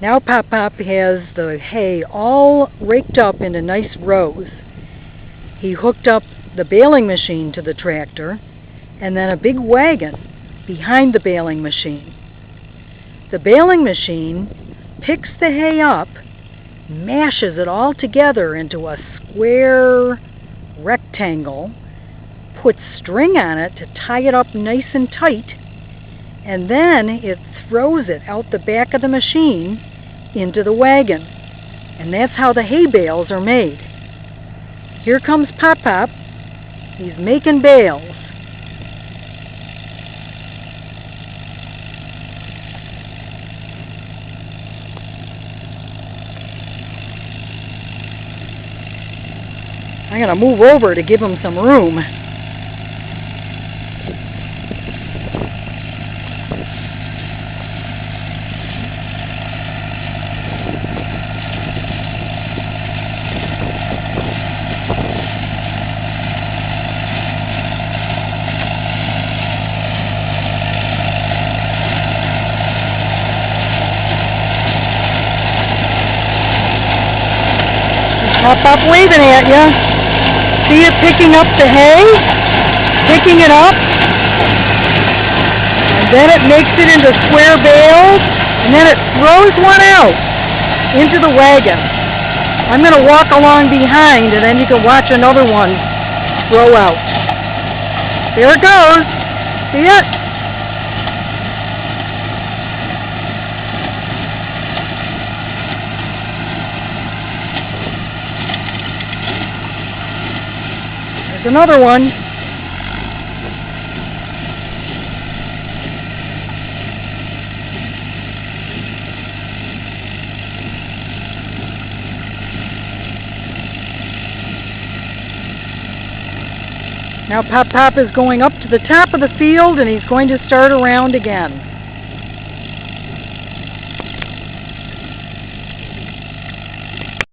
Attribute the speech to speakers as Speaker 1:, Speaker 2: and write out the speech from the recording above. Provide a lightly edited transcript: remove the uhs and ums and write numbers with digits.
Speaker 1: Now Pop Pop has the hay all raked up into nice rows. He hooked up the baling machine to the tractor and then a big wagon behind the baling machine. The baling machine picks the hay up, mashes it all together into a square rectangle, puts string on it to tie it up nice and tight, and then it throws it out the back of the machine into the wagon. And that's how the hay bales are made. Here comes Pop Pop. He's making bales. I'm going to move over to give him some room. Pop Pop waving at you. See it picking up the hay? Picking it up. And then it makes it into square bales. And then it throws one out into the wagon. I'm going to walk along behind and then you can watch another one throw out. There it goes. See it? Another one. Now Pop Pop is going up to the top of the field and he's going to start around again.